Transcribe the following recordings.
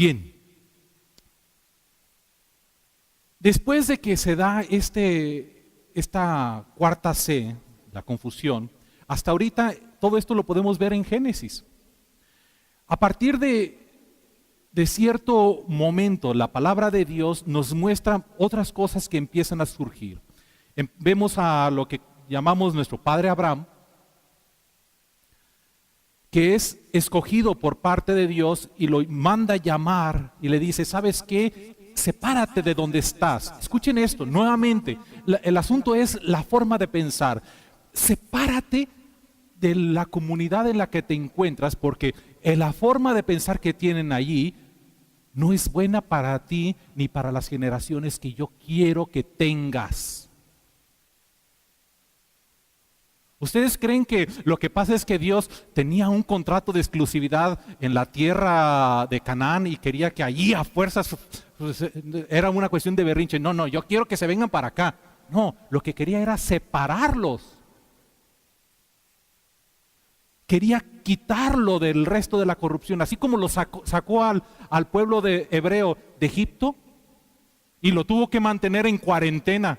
Bien, después de que se da esta cuarta C, la confusión, hasta ahorita todo esto lo podemos ver en Génesis. A partir de cierto momento, la palabra de Dios nos muestra otras cosas que empiezan a surgir. Vemos a lo que llamamos nuestro padre Abraham, que es escogido por parte de Dios y lo manda llamar y le dice, ¿sabes qué? Sepárate de donde estás. Escuchen esto, nuevamente, el asunto es la forma de pensar. Sepárate de la comunidad en la que te encuentras, porque la forma de pensar que tienen allí no es buena para ti ni para las generaciones que yo quiero que tengas. ¿Ustedes creen que lo que pasa es que Dios tenía un contrato de exclusividad en la tierra de Canaán y quería que allí a fuerzas, era una cuestión de berrinche? No, yo quiero que se vengan para acá. No, lo que quería era separarlos. Quería quitarlo del resto de la corrupción, así como lo sacó al pueblo de hebreo de Egipto y lo tuvo que mantener en cuarentena,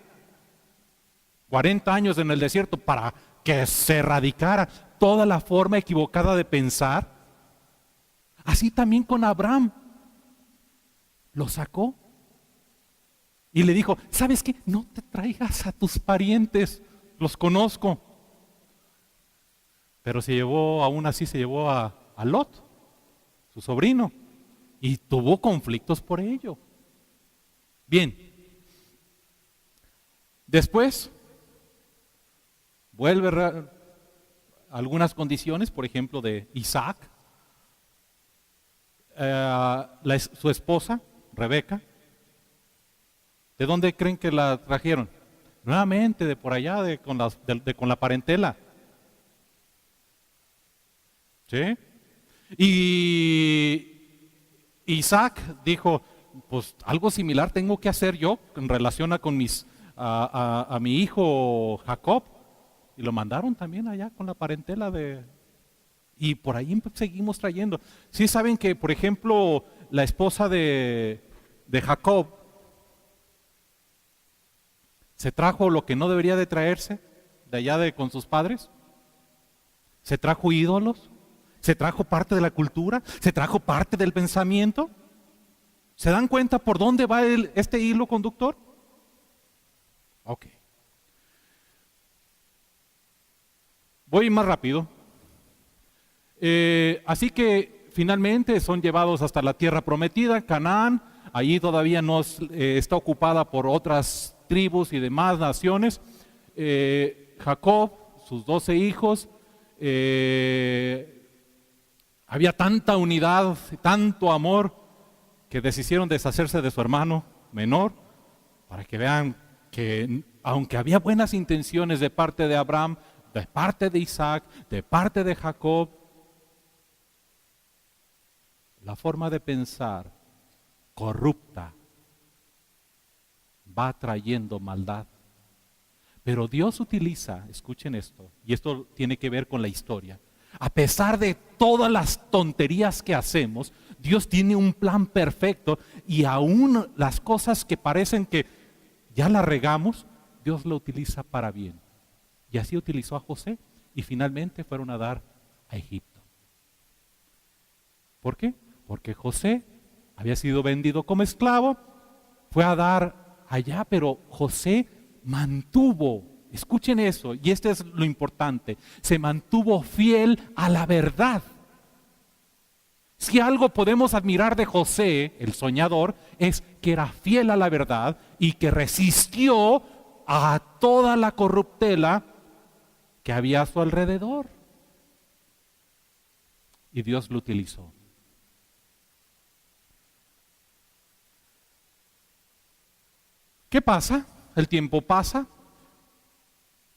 40 años en el desierto para que se erradicara toda la forma equivocada de pensar. Así también con Abraham, lo sacó y le dijo, ¿sabes qué? No te traigas a tus parientes, los conozco. Pero aún así se llevó a Lot, su sobrino, y tuvo conflictos por ello. Bien, después vuelve algunas condiciones, por ejemplo de Isaac, su esposa, Rebeca. ¿De dónde creen que la trajeron? Nuevamente de por allá, con la parentela. ¿Sí? Y Isaac dijo, pues algo similar tengo que hacer yo en relación a mi hijo Jacob. Y lo mandaron también allá con la parentela y por ahí seguimos trayendo. Sí saben que, por ejemplo, la esposa de Jacob se trajo lo que no debería de traerse de allá con sus padres. Se trajo ídolos. Se trajo parte de la cultura, se trajo parte del pensamiento. ¿Se dan cuenta por dónde va este hilo conductor? Ok. Voy más rápido. Así que finalmente son llevados hasta la tierra prometida, Canaán. Allí todavía no está ocupada por otras tribus y demás naciones. Jacob, sus 12 hijos, había tanta unidad, tanto amor, que decidieron deshacerse de su hermano menor, para que vean que aunque había buenas intenciones de parte de Abraham, de parte de Isaac, de parte de Jacob, la forma de pensar corrupta va trayendo maldad. Pero Dios utiliza, escuchen esto, y esto tiene que ver con la historia. A pesar de todas las tonterías que hacemos, Dios tiene un plan perfecto y aún las cosas que parecen que ya la regamos, Dios lo utiliza para bien. Y así utilizó a José y finalmente fueron a dar a Egipto. ¿Por qué? Porque José había sido vendido como esclavo, fue a dar allá, pero José mantuvo. Escuchen eso, y este es lo importante, se mantuvo fiel a la verdad. Si algo podemos admirar de José, el soñador, es que era fiel a la verdad y que resistió a toda la corruptela que había a su alrededor. Y Dios lo utilizó. ¿Qué pasa? El tiempo pasa.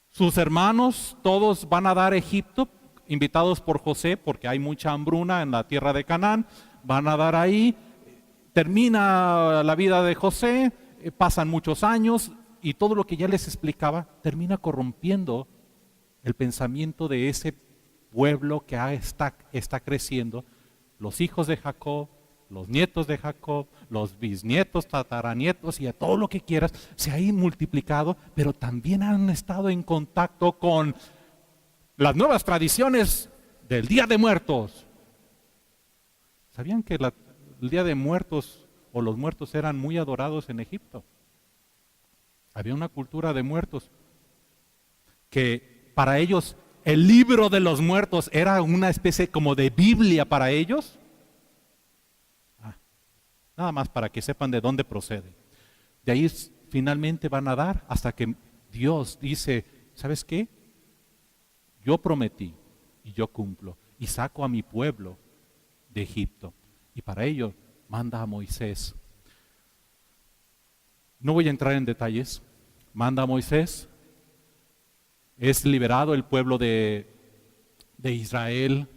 Sus hermanos todos van a dar a Egipto, invitados por José, porque hay mucha hambruna en la tierra de Canaán. Van a dar ahí. Termina la vida de José, pasan muchos años y todo lo que ya les explicaba termina corrompiendo el pensamiento de ese pueblo que está creciendo. Los hijos de Jacob los nietos de Jacob, los bisnietos, tataranietos y a todo lo que quieras, se ha multiplicado, pero también han estado en contacto con las nuevas tradiciones del Día de Muertos. ¿Sabían que el Día de Muertos o los muertos eran muy adorados en Egipto? Había una cultura de muertos que para ellos el libro de los muertos era una especie como de Biblia para ellos. Nada más para que sepan de dónde procede. De ahí finalmente van a dar hasta que Dios dice, ¿sabes qué? Yo prometí y yo cumplo y saco a mi pueblo de Egipto. Y para ello manda a Moisés. No voy a entrar en detalles. Manda a Moisés. Es liberado el pueblo de Israel.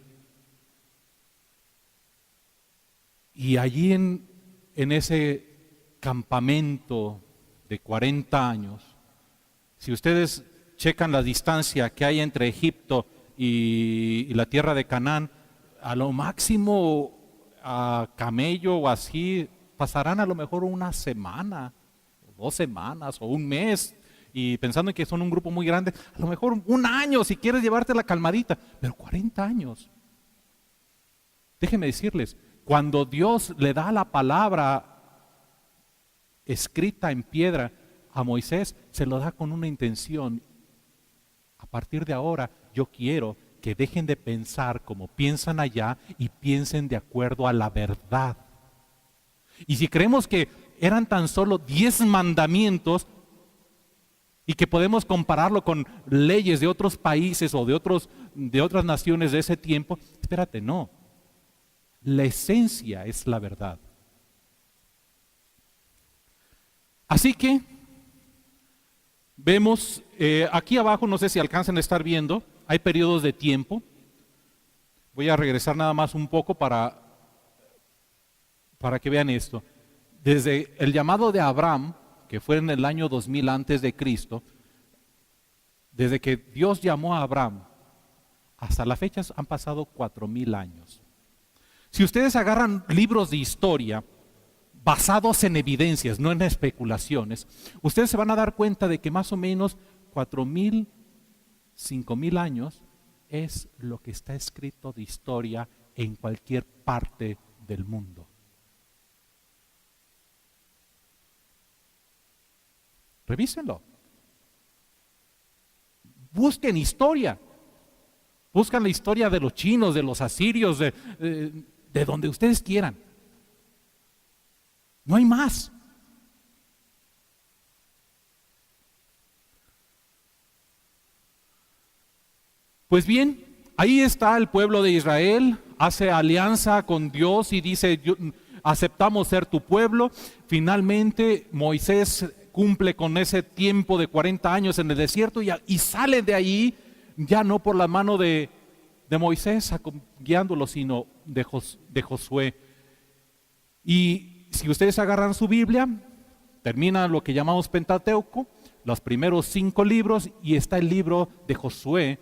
Y allí en ese campamento de 40 años, si ustedes checan la distancia que hay entre Egipto y la tierra de Canaán, a lo máximo a camello o así, pasarán a lo mejor una semana, 2 semanas o un mes, y pensando en que son un grupo muy grande, a lo mejor un año si quieres llevarte la calmadita, pero 40 años. Déjenme decirles, cuando Dios le da la palabra escrita en piedra a Moisés, se lo da con una intención. A partir de ahora, yo quiero que dejen de pensar como piensan allá y piensen de acuerdo a la verdad. Y si creemos que eran tan solo 10 mandamientos y que podemos compararlo con leyes de otros países o de otras naciones de ese tiempo, espérate, no. La esencia es la verdad. Así que vemos aquí abajo, no sé si alcanzan a estar viendo, hay periodos de tiempo. Voy a regresar nada más un poco para que vean esto. Desde el llamado de Abraham, que fue en el año 2000 antes de Cristo, desde que Dios llamó a Abraham hasta la fecha han pasado 4000 años. Si ustedes agarran libros de historia basados en evidencias, no en especulaciones, ustedes se van a dar cuenta de que más o menos 4000, 5000 años es lo que está escrito de historia en cualquier parte del mundo. Revísenlo. Busquen historia. Buscan la historia de los chinos, de los asirios, de donde ustedes quieran. No hay más. Pues bien, ahí está el pueblo de Israel, hace alianza con Dios y dice, aceptamos ser tu pueblo. Finalmente Moisés cumple con ese tiempo de 40 años en el desierto y sale de ahí, ya no por la mano de Moisés guiándolo, sino de Josué. Y si ustedes agarran su Biblia, termina lo que llamamos Pentateuco, los primeros 5 libros, y está el libro de Josué,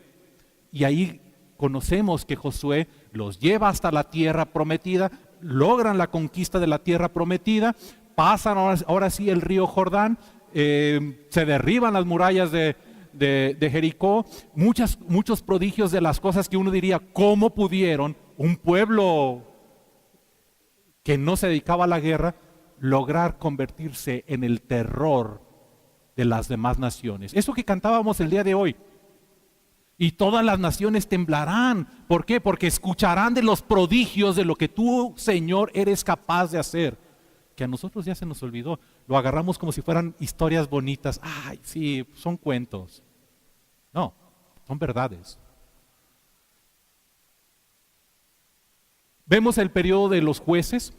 y ahí conocemos que Josué los lleva hasta la tierra prometida, logran la conquista de la tierra prometida, pasan ahora sí el río Jordán, se derriban las murallas de Jericó, muchos prodigios de las cosas que uno diría, ¿cómo pudieron un pueblo que no se dedicaba a la guerra lograr convertirse en el terror de las demás naciones? Eso que cantábamos el día de hoy. Y todas las naciones temblarán. ¿Por qué? Porque escucharán de los prodigios de lo que tú, Señor, eres capaz de hacer. Que a nosotros ya se nos olvidó. Lo agarramos como si fueran historias bonitas. Ay, sí, son cuentos. No, son verdades. Vemos el periodo de los jueces.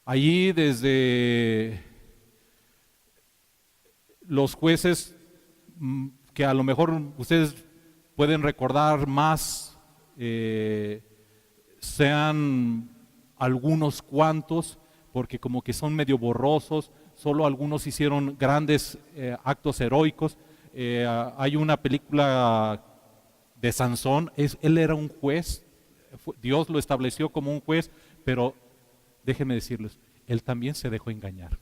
Allí desde los jueces que a lo mejor ustedes pueden recordar más, sean algunos cuantos, porque como que son medio borrosos, solo algunos hicieron grandes actos heroicos. Hay una película de Sansón, él era un juez, Dios lo estableció como un juez, pero déjenme decirles, él también se dejó engañar.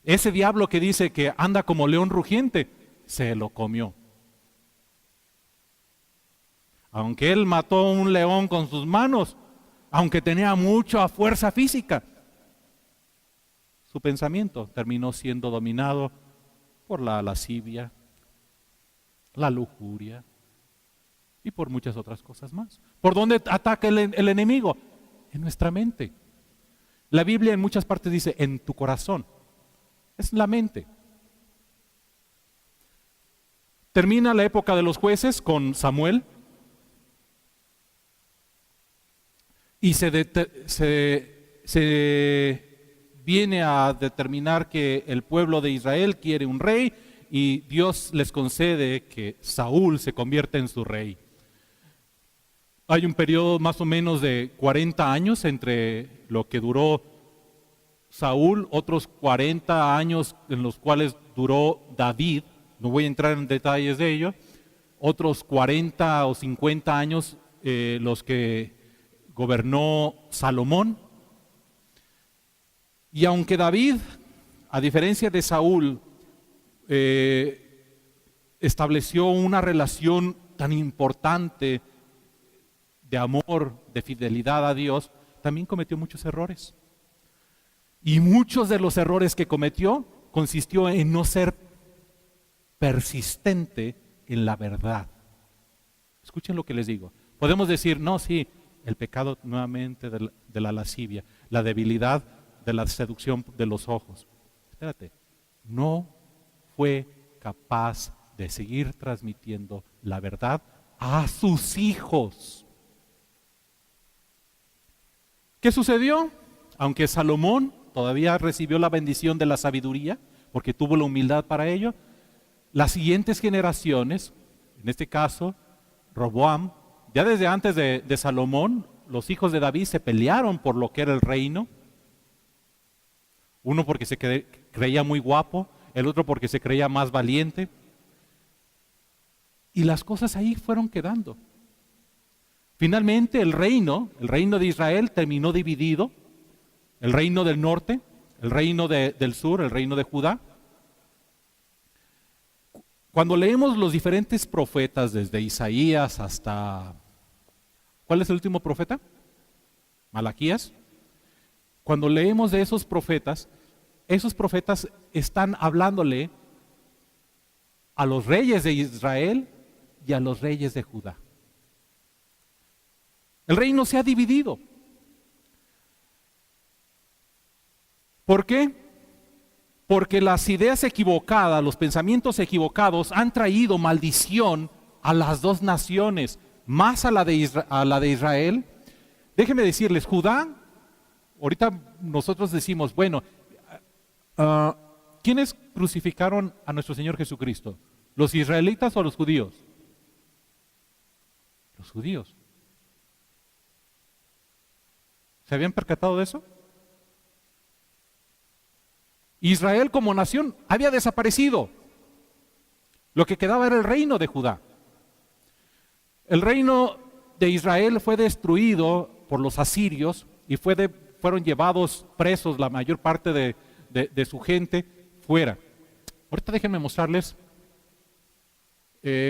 Ese diablo que dice que anda como león rugiente, se lo comió. Aunque él mató a un león con sus manos, aunque tenía mucha fuerza física, su pensamiento terminó siendo dominado por la lascivia, la lujuria y por muchas otras cosas más. ¿Por dónde ataca el enemigo? En nuestra mente. La Biblia en muchas partes dice, en tu corazón. Es la mente. Termina la época de los jueces con Samuel y se viene a determinar que el pueblo de Israel quiere un rey y Dios les concede que Saúl se convierta en su rey. Hay un periodo más o menos de 40 años entre lo que duró Saúl, otros 40 años en los cuales duró David, no voy a entrar en detalles de ello, otros 40 o 50 años los que gobernó Salomón. Y aunque David, a diferencia de Saúl, estableció una relación tan importante de amor, de fidelidad a Dios, también cometió muchos errores. Y muchos de los errores que cometió consistió en no ser persistente en la verdad. Escuchen lo que les digo. Podemos decir, no, sí, el pecado nuevamente de la lascivia, la debilidad de la seducción de los ojos. Espérate, no fue capaz de seguir transmitiendo la verdad a sus hijos. ¿Qué sucedió? Aunque Salomón todavía recibió la bendición de la sabiduría, porque tuvo la humildad para ello, las siguientes generaciones, en este caso Roboam, ya desde antes de Salomón, los hijos de David se pelearon por lo que era el reino. Uno porque se creía muy guapo, el otro porque se creía más valiente. Y las cosas ahí fueron quedando. Finalmente el reino de Israel terminó dividido. El reino del norte, el reino del sur, el reino de Judá. Cuando leemos los diferentes profetas, desde Isaías hasta... ¿Cuál es el último profeta? Malaquías. Cuando leemos de esos profetas están hablándole a los reyes de Israel y a los reyes de Judá. El reino se ha dividido. ¿Por qué? Porque las ideas equivocadas, los pensamientos equivocados han traído maldición a las dos naciones, más a la de Israel. Déjenme decirles, Judá, ahorita nosotros decimos, bueno, ¿quiénes crucificaron a nuestro Señor Jesucristo? ¿Los israelitas o los judíos? Los judíos. ¿Se habían percatado de eso? Israel como nación había desaparecido. Lo que quedaba era el reino de Judá. El reino de Israel fue destruido por los asirios y fueron llevados presos la mayor parte de su gente fuera. Ahorita déjenme mostrarles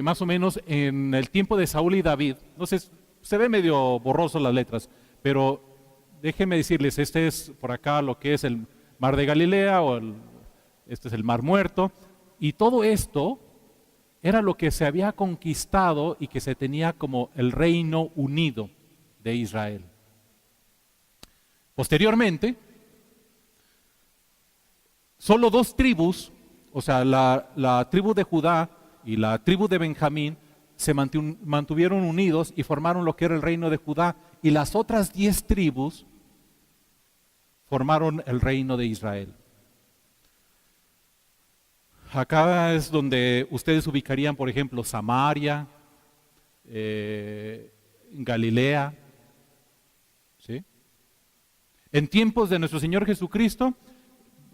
más o menos en el tiempo de Saúl y David. No sé, se ve medio borroso las letras, pero déjenme decirles, este es por acá lo que es el Mar de Galilea, este es el Mar Muerto, y todo esto era lo que se había conquistado y que se tenía como el reino unido de Israel. Posteriormente, solo dos tribus, o sea, la tribu de Judá y la tribu de Benjamín, se mantuvieron unidos y formaron lo que era el reino de Judá, y las otras 10 tribus formaron el reino de Israel. Acá es donde ustedes ubicarían, por ejemplo, Samaria, Galilea, ¿sí? En tiempos de nuestro Señor Jesucristo,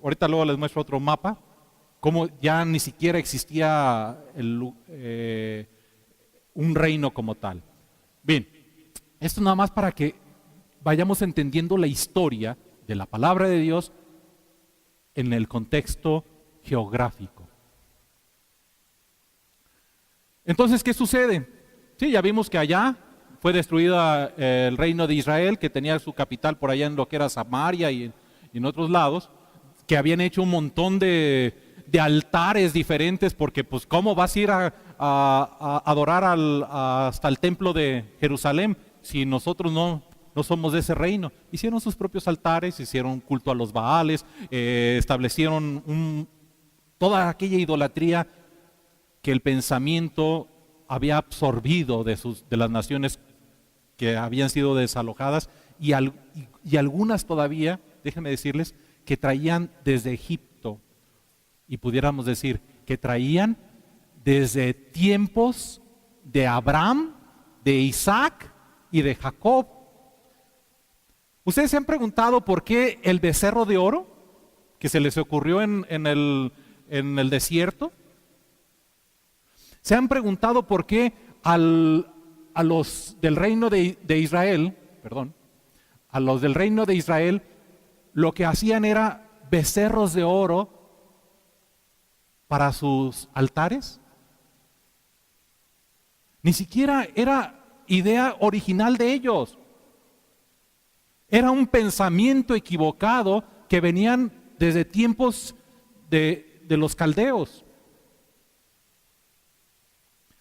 ahorita luego les muestro otro mapa, como ya ni siquiera existía un reino como tal. Bien, esto nada más para que vayamos entendiendo la historia de la palabra de Dios en el contexto geográfico. Entonces, ¿qué sucede? Sí, ya vimos que allá fue destruida el reino de Israel, que tenía su capital por allá en lo que era Samaria y en otros lados, que habían hecho un montón de altares diferentes, porque pues ¿cómo vas a ir a adorar hasta el templo de Jerusalén si nosotros no somos de ese reino? Hicieron sus propios altares, hicieron culto a los Baales, establecieron toda aquella idolatría que el pensamiento había absorbido de las naciones que habían sido desalojadas, y algunas todavía, déjenme decirles, que traían desde Egipto, y pudiéramos decir que traían desde tiempos de Abraham, de Isaac y de Jacob. ¿Ustedes se han preguntado por qué el becerro de oro que se les ocurrió en el desierto? ¿Se han preguntado por qué a los del reino de Israel, a los del reino de Israel, lo que hacían era becerros de oro para sus altares? Ni siquiera era idea original de ellos. Era un pensamiento equivocado que venían desde tiempos de los caldeos.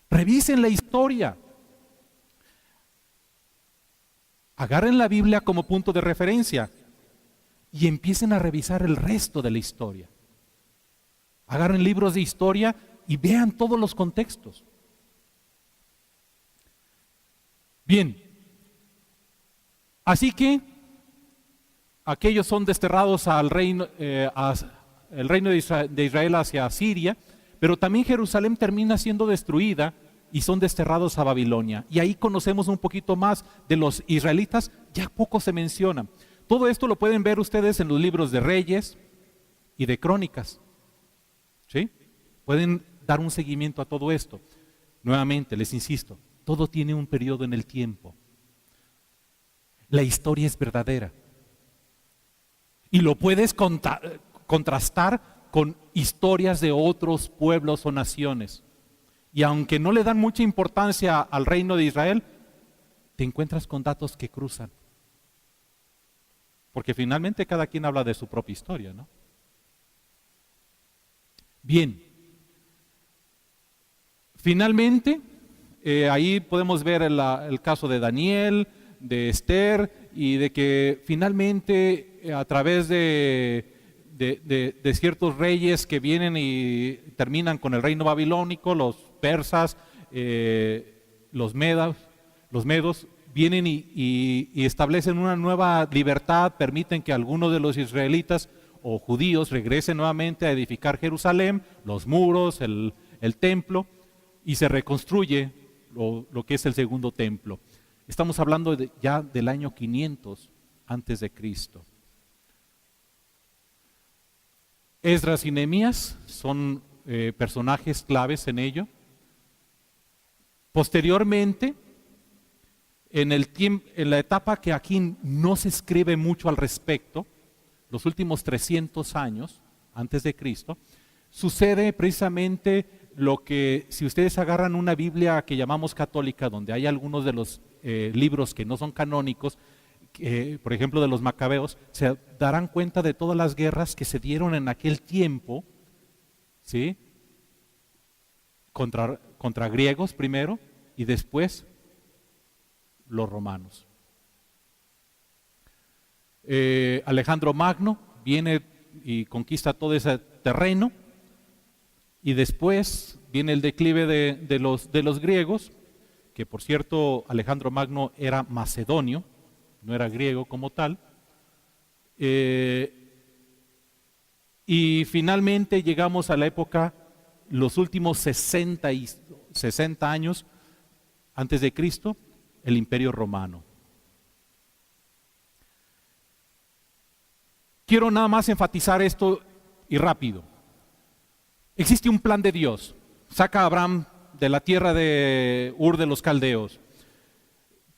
Revisen la historia. Agarren la Biblia como punto de referencia y empiecen a revisar el resto de la historia. Agarren libros de historia y vean todos los contextos. Bien, así que aquellos son desterrados al reino, el reino de Israel hacia Siria, pero también Jerusalén termina siendo destruida y son desterrados a Babilonia. Y ahí conocemos un poquito más de los israelitas, ya poco se menciona. Todo esto lo pueden ver ustedes en los libros de Reyes y de Crónicas. ¿Sí? Pueden dar un seguimiento a todo esto. Nuevamente, les insisto, todo tiene un periodo en el tiempo. La historia es verdadera. Y lo puedes contrastar con historias de otros pueblos o naciones. Y aunque no le dan mucha importancia al reino de Israel, te encuentras con datos que cruzan. Porque finalmente cada quien habla de su propia historia, ¿no? Bien. Finalmente, ahí podemos ver el caso de Daniel, de Esther, y de que finalmente a través de ciertos reyes que vienen y terminan con el reino babilónico, los persas, los medos, vienen y establecen una nueva libertad, permiten que algunos de los israelitas o judíos regresen nuevamente a edificar Jerusalén, los muros, el templo, y se reconstruye lo que es el segundo templo. Estamos hablando ya del año 500 antes de Cristo. Esdras y Nehemías son personajes claves en ello. Posteriormente, en la etapa que aquí no se escribe mucho al respecto, los últimos 300 años antes de Cristo, sucede precisamente lo que, si ustedes agarran una Biblia que llamamos católica, donde hay algunos de los libros que no son canónicos, por ejemplo de los Macabeos, se darán cuenta de todas las guerras que se dieron en aquel tiempo, ¿sí? Contra griegos primero y después los romanos. Alejandro Magno viene y conquista todo ese terreno, y después viene el declive de los griegos, que por cierto Alejandro Magno era macedonio, no era griego como tal. Y finalmente llegamos a la época, los últimos 60 años antes de Cristo, el Imperio Romano. Quiero nada más enfatizar esto y rápido. Existe un plan de Dios. Saca a Abraham de la tierra de Ur de los Caldeos.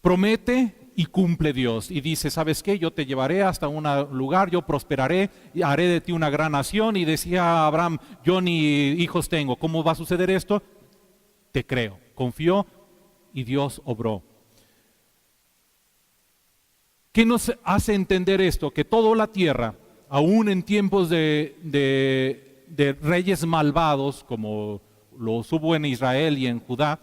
Promete y cumple Dios. Y dice, ¿sabes qué? Yo te llevaré hasta un lugar, yo prosperaré, y haré de ti una gran nación. Y decía Abraham, yo ni hijos tengo. ¿Cómo va a suceder esto? Te creo. Confió y Dios obró. ¿Qué nos hace entender esto? Que toda la tierra, aún en tiempos de reyes malvados, como los hubo en Israel y en Judá,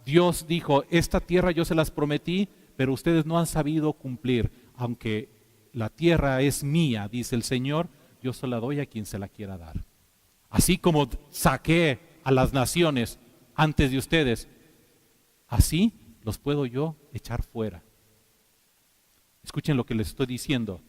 Dios dijo, esta tierra yo se las prometí, pero ustedes no han sabido cumplir. Aunque la tierra es mía, dice el Señor, yo se la doy a quien se la quiera dar. Así como saqué a las naciones antes de ustedes, así los puedo yo echar fuera. Escuchen lo que les estoy diciendo.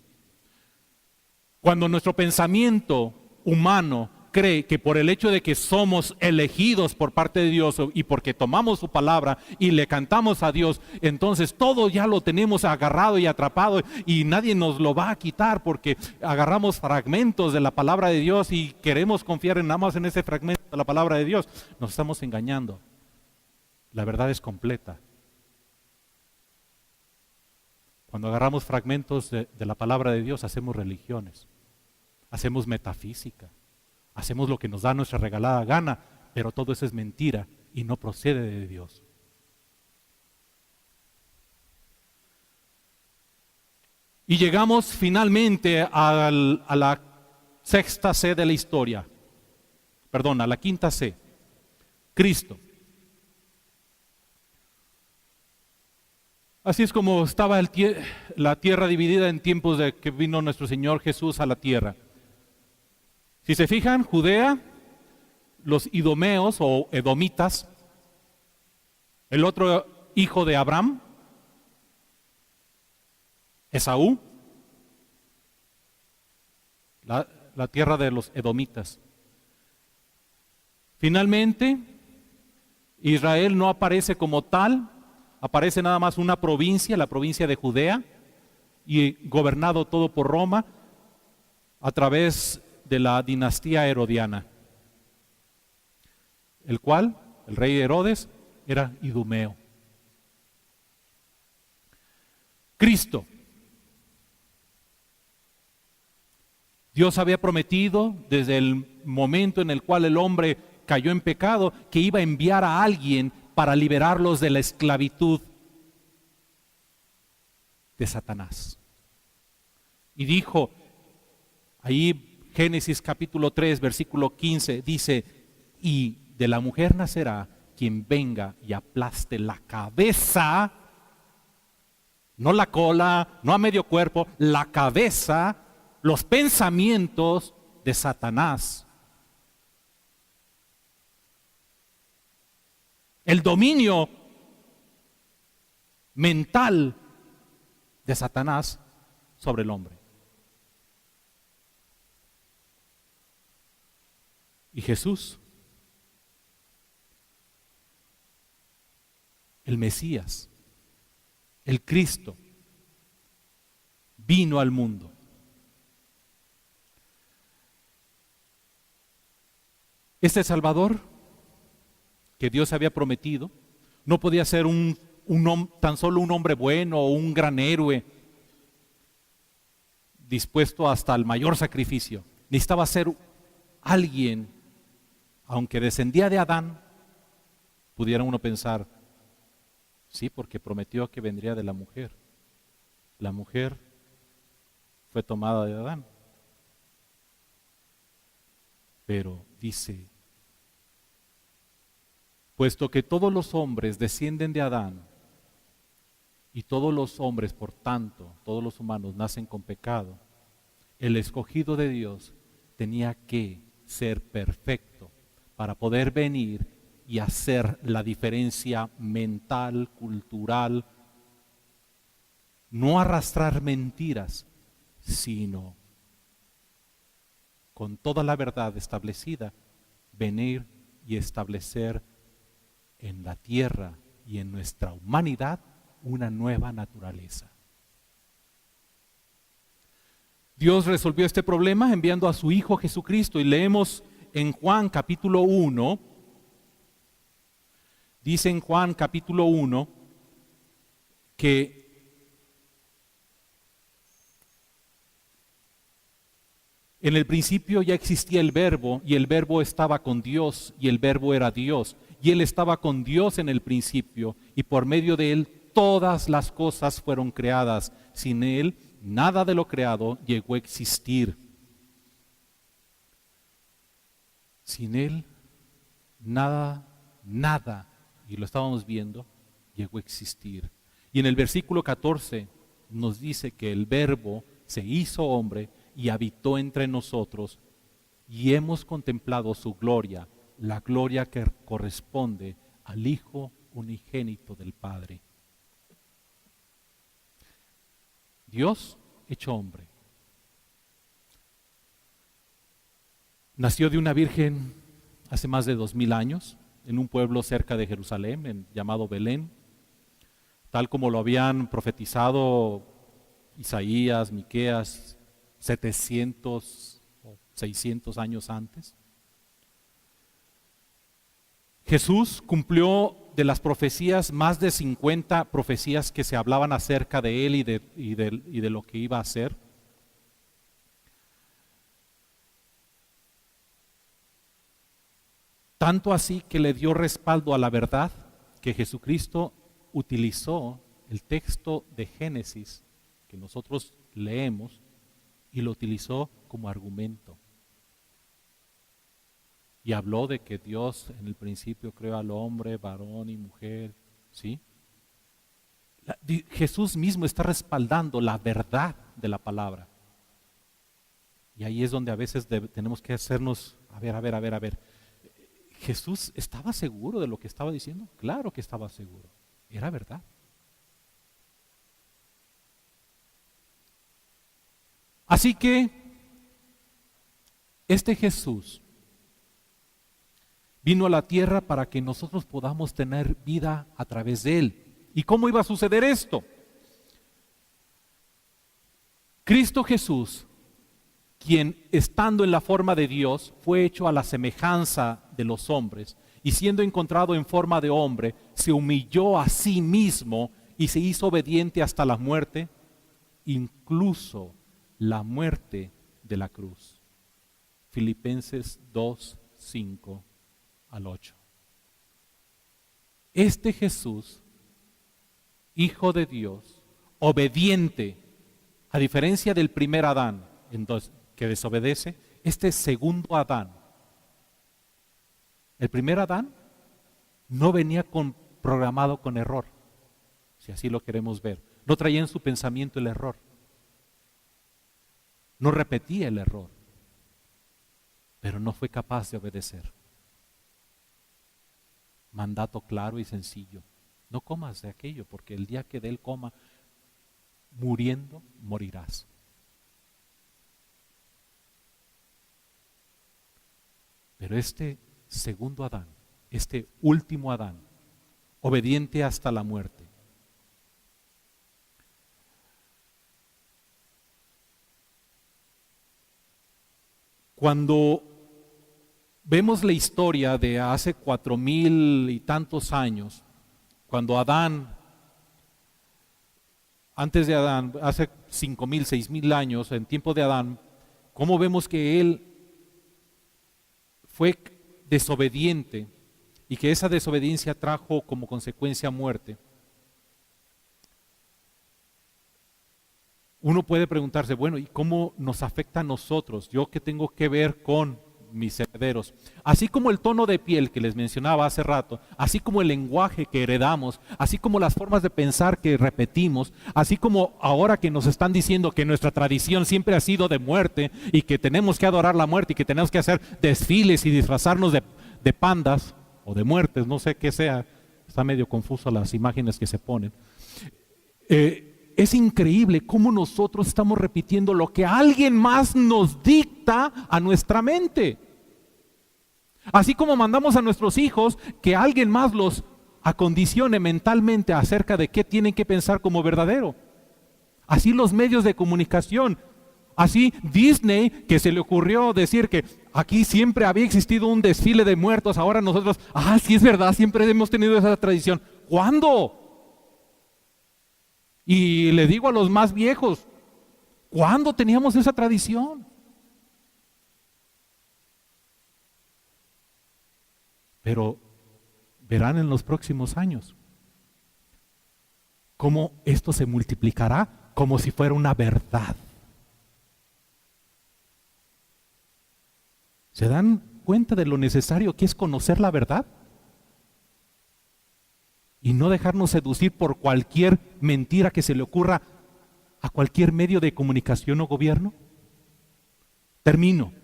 Cuando nuestro pensamiento humano cree que por el hecho de que somos elegidos por parte de Dios y porque tomamos su palabra y le cantamos a Dios, entonces todo ya lo tenemos agarrado y atrapado y nadie nos lo va a quitar porque agarramos fragmentos de la palabra de Dios y queremos confiar nada más en ese fragmento de la palabra de Dios. Nos estamos engañando. La verdad es completa. Cuando agarramos fragmentos de la palabra de Dios, hacemos religiones, hacemos metafísica, hacemos lo que nos da nuestra regalada gana, pero todo eso es mentira y no procede de Dios. Y llegamos finalmente a la sexta C de la historia, a la quinta C, Cristo. Así es como estaba la tierra dividida en tiempos de que vino nuestro Señor Jesús a la tierra. Si se fijan, Judea, los idumeos o edomitas, el otro hijo de Abraham, Esaú, la tierra de los edomitas. Finalmente, Israel no aparece como tal, aparece nada más una provincia, la provincia de Judea, y gobernado todo por Roma a través de la dinastía herodiana, el cual, el rey Herodes, era idumeo. Cristo. Dios había prometido desde el momento en el cual el hombre cayó en pecado que iba a enviar a alguien para liberarlos de la esclavitud de Satanás. Y dijo, ahí Génesis capítulo 3, versículo 15, dice, y de la mujer nacerá quien venga y aplaste la cabeza, no la cola, no a medio cuerpo, la cabeza, los pensamientos de Satanás. El dominio mental de Satanás sobre el hombre. Y Jesús, el Mesías, el Cristo, vino al mundo. Este Salvador que Dios había prometido no podía ser tan solo un hombre bueno o un gran héroe dispuesto hasta el mayor sacrificio. Necesitaba ser alguien, aunque descendía de Adán, pudiera uno pensar, sí, porque prometió que vendría de la mujer. La mujer fue tomada de Adán. Pero dice, puesto que todos los hombres descienden de Adán, y todos los hombres, por tanto, todos los humanos nacen con pecado, el escogido de Dios tenía que ser perfecto para poder venir y hacer la diferencia mental, cultural, no arrastrar mentiras, sino con toda la verdad establecida, venir y establecer en la tierra y en nuestra humanidad una nueva naturaleza. Dios resolvió este problema enviando a su Hijo Jesucristo, y leemos en Juan capítulo 1, dice en Juan capítulo 1 que En el principio ya existía el Verbo, y el Verbo estaba con Dios, y el Verbo era Dios. Y Él estaba con Dios en el principio, y por medio de Él todas las cosas fueron creadas. Sin Él, nada de lo creado llegó a existir. Sin Él, nada, y lo estábamos viendo, llegó a existir. Y en el versículo 14 nos dice que el Verbo se hizo hombre y habitó entre nosotros, y hemos contemplado su gloria, la gloria que corresponde al Hijo unigénito del Padre. Dios hecho hombre. Nació de una virgen hace más de 2000 años, en un pueblo cerca de Jerusalén, llamado Belén, tal como lo habían profetizado Isaías, Miqueas, 700 o 600 años antes. Jesús cumplió de las profecías, más de 50 profecías que se hablaban acerca de Él y de lo que iba a hacer. Tanto así que le dio respaldo a la verdad, que Jesucristo utilizó el texto de Génesis que nosotros leemos y lo utilizó como argumento. Y habló de que Dios en el principio creó al hombre, varón y mujer, ¿sí? Jesús mismo está respaldando la verdad de la palabra. Y ahí es donde a veces tenemos que hacernos, a ver. ¿Jesús estaba seguro de lo que estaba diciendo? Claro que estaba seguro. Era verdad. Así que este Jesús vino a la tierra para que nosotros podamos tener vida a través de Él. ¿Y cómo iba a suceder esto? Cristo Jesús, quien estando en la forma de Dios, fue hecho a la semejanza de los hombres, y siendo encontrado en forma de hombre, se humilló a sí mismo y se hizo obediente hasta la muerte, incluso la muerte de la cruz. Filipenses 2, 5 al 8. Este Jesús, Hijo de Dios, obediente, a diferencia del primer Adán, entonces, que desobedece, este segundo Adán. El primer Adán no venía programado con error, si así lo queremos ver. No traía en su pensamiento el error. No repetía el error, pero no fue capaz de obedecer. Mandato claro y sencillo: no comas de aquello, porque el día que de él coma, muriendo, morirás. Pero este segundo Adán, este último Adán, obediente hasta la muerte, cuando vemos la historia de hace 4000 y tantos años, cuando Adán, antes de Adán, hace 5000, 6000 años, en tiempo de Adán, cómo vemos que él fue desobediente y que esa desobediencia trajo como consecuencia muerte. Uno puede preguntarse, bueno, ¿y cómo nos afecta a nosotros? ¿Yo qué tengo que ver con mis herederos? Así como el tono de piel que les mencionaba hace rato, así como el lenguaje que heredamos, así como las formas de pensar que repetimos, así como ahora que nos están diciendo que nuestra tradición siempre ha sido de muerte y que tenemos que adorar la muerte y que tenemos que hacer desfiles y disfrazarnos de pandas o de muertes, no sé qué sea, está medio confuso las imágenes que se ponen. Es increíble cómo nosotros estamos repitiendo lo que alguien más nos dicta a nuestra mente. Así como mandamos a nuestros hijos que alguien más los acondicione mentalmente acerca de qué tienen que pensar como verdadero. Así los medios de comunicación. Así Disney, que se le ocurrió decir que aquí siempre había existido un desfile de muertos, ahora nosotros, sí es verdad, siempre hemos tenido esa tradición. ¿Cuándo? Y le digo a los más viejos, ¿cuándo teníamos esa tradición? Pero verán en los próximos años cómo esto se multiplicará como si fuera una verdad. ¿Se dan cuenta de lo necesario que es conocer la verdad? Y no dejarnos seducir por cualquier mentira que se le ocurra a cualquier medio de comunicación o gobierno. Termino.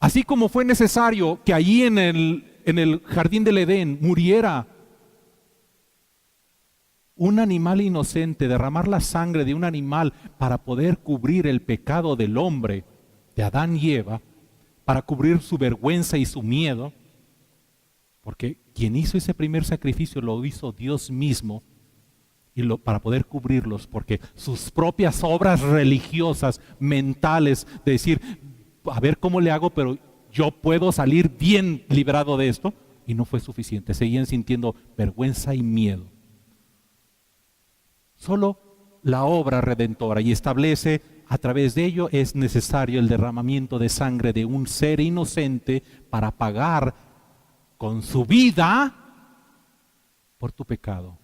Así como fue necesario que allí en el jardín del Edén muriera un animal inocente, derramar la sangre de un animal para poder cubrir el pecado del hombre, de Adán y Eva, para cubrir su vergüenza y su miedo, porque quien hizo ese primer sacrificio lo hizo Dios mismo, para poder cubrirlos, porque sus propias obras religiosas, mentales, de decir, a ver cómo le hago, pero yo puedo salir bien librado de esto, y no fue suficiente, seguían sintiendo vergüenza y miedo. Solo la obra redentora, y establece a través de ello es necesario el derramamiento de sangre de un ser inocente para pagar con su vida por tu pecado.